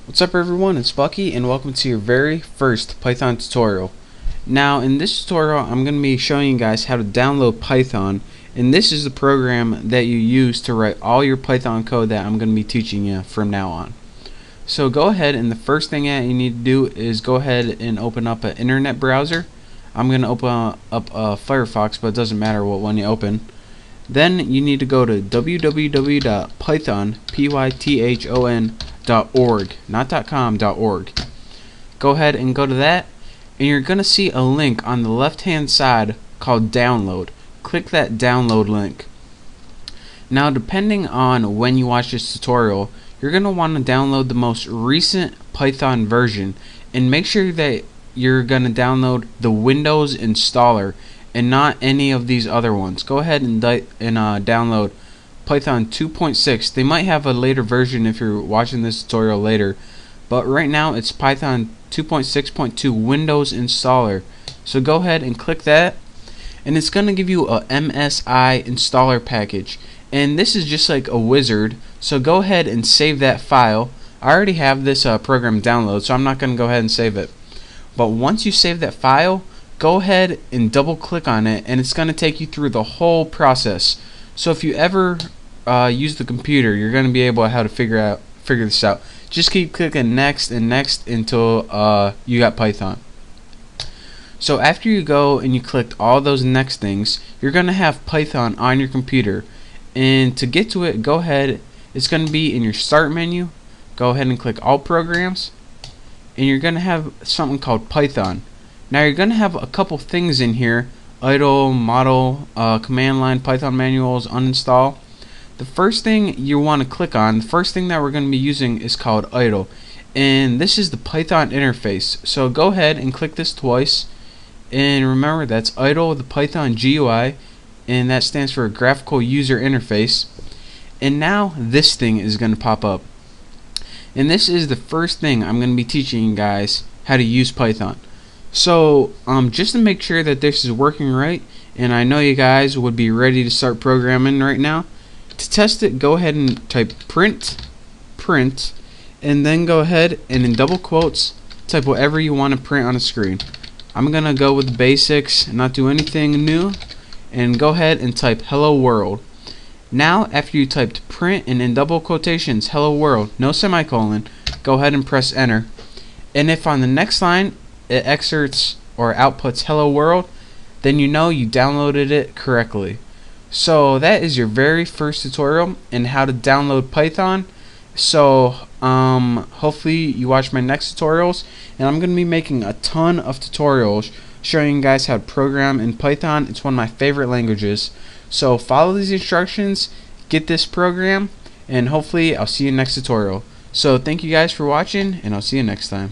What's up everyone, it's Bucky and welcome to your very first Python tutorial. Now in this tutorial I'm going to be showing you guys how to download Python, and this is the program that you use to write all your Python code that I'm going to be teaching you from now on. So go ahead, and the first thing that you need to do is go ahead and open up an internet browser. I'm going to open up Firefox, but it doesn't matter what one you open. Then you need to go to www.python.org, not .com, .org. Go ahead and go to that, and you're going to see a link on the left hand side called download. Click that download link. Now depending on when you watch this tutorial, you're going to want to download the most recent Python version, and make sure that you're going to download the Windows installer and not any of these other ones. Go ahead and download Python 2.6. They might have a later version if you're watching this tutorial later, but right now it's Python 2.6.2 Windows installer. So go ahead and click that, and it's going to give you a MSI installer package, and this is just like a wizard. So go ahead and save that file. I already have this program downloaded, so I'm not going to go ahead and save it. But once you save that file, go ahead and double click on it, and it's going to take you through the whole process. So if you ever use the computer, you're going to be able to figure this out. Just keep clicking next and next until you got Python. So after you go and you clicked all those next things, you're going to have Python on your computer, and to get to it, go ahead, it's going to be in your start menu. Go ahead and click all programs, and you're going to have something called Python. Now you're going to have a couple things in here: idle, model, command line, Python manuals, uninstall. The first thing you want to click on, the first thing that we're going to be using is called idle, and this is the Python interface. So go ahead and click this twice, and remember that's idle, the Python GUI, and that stands for graphical user interface. And now this thing is going to pop up, and this is the first thing I'm going to be teaching you guys how to use Python. So just to make sure that this is working right, and I know you guys would be ready to start programming right now, to test it, go ahead and type print, and then go ahead and in double quotes type whatever you want to print on the screen. I'm gonna go with the basics and not do anything new, and go ahead and type hello world. Now after you typed print and in double quotations hello world, no semicolon, go ahead and press enter. And if on the next line it excerpts or outputs hello world, then you know you downloaded it correctly. So that is your very first tutorial in how to download Python. So hopefully you watch my next tutorials, and I'm going to be making a ton of tutorials showing you guys how to program in Python. It's one of my favorite languages. So follow these instructions, get this program, and hopefully I'll see you next tutorial. So thank you guys for watching, and I'll see you next time.